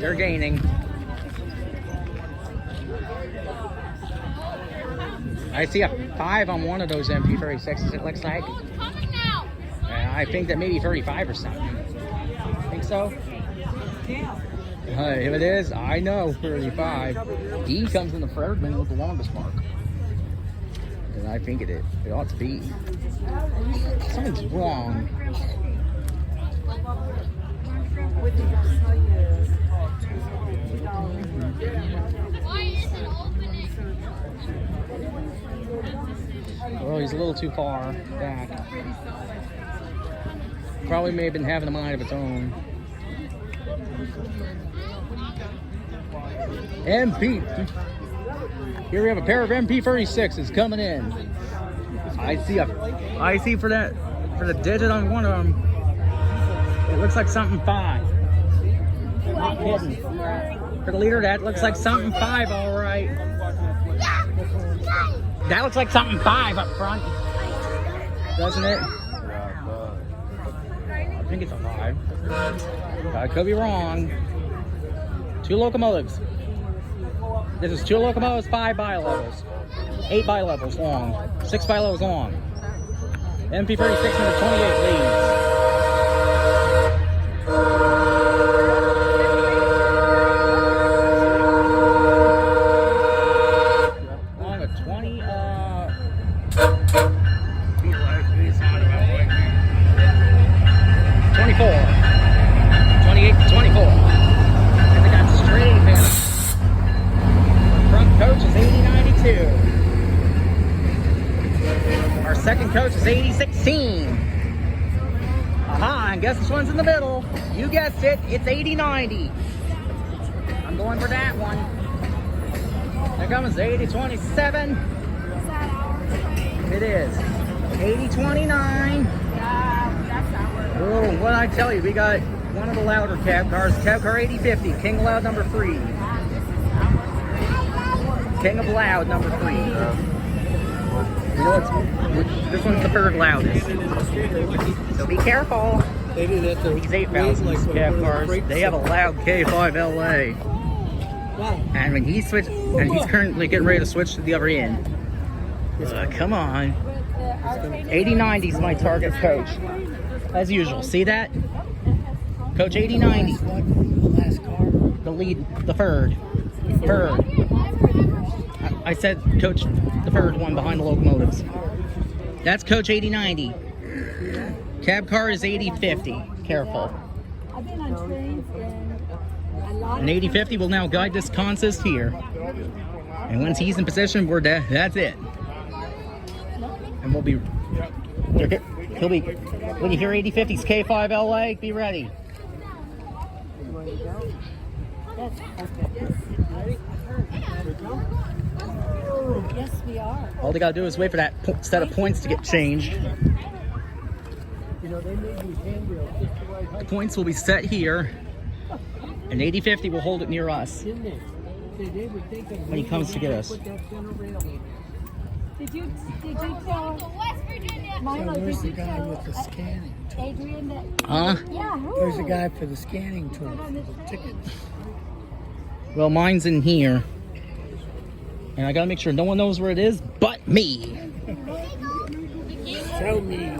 You're gaining. I see a 5 on one of those MP36s, it looks like. And I think that maybe 35 or something. Think so? If it is, I know 35. D comes in the third minute with the longest mark. And I think it ought to be. Something's wrong. Oh, he's a little too far back. Probably may have been having a mind of its own. MP. Here we have a pair of MP36s coming in. I see for the digit on one of them. It looks like something 5. Not kidding. For the leader, that looks like something 5, all right. That looks like something 5 up front, doesn't it? I think it's a 5. I could be wrong. 2 locomotives. This is 2 locomotives, 5 bi-levels. 8 bi-levels long. 6 bi-levels long. MP36 number 28 leads. Long of 20, 24. 28 to 24. And they got straight in. Front coach is 8092. Our second coach is 8016. Aha, and guess which one's in the middle? You guessed it, it's 8090. I'm going for that one. There comes 8027. It is. 8029. Oh, what I tell you, we got one of the louder cab cars, cab car 8050, King of Loud number 3. King of Loud number 3. You know what's, this one's the third loudest. So be careful. They do that to these 8,000 cab cars. They have a loud K5 LA. And when he switched, and he's currently getting ready to switch to the other end. Come on. 8090 is my target coach. As usual. See that? Coach 8090. The lead, the third. I said coach the third one behind the locomotives. That's coach 8090. Cab car is 8050. Careful. And 8050 will now guide this consist here. And once he's in position, we're dead. That's it. And we'll be. He'll be. When you hear 8050's K5 LA, be ready. Yes, we are. All they gotta do is wait for that set of points to get changed. The points will be set here, and 8050 will hold it near us when he comes to get us. Did you tell Milo? Where's the guy with the scanning tool? Adrian that? Huh? Yeah. There's a guy for the scanning tool for the tickets. Well, mine's in here. And I gotta make sure no one knows where it is but me. Show me.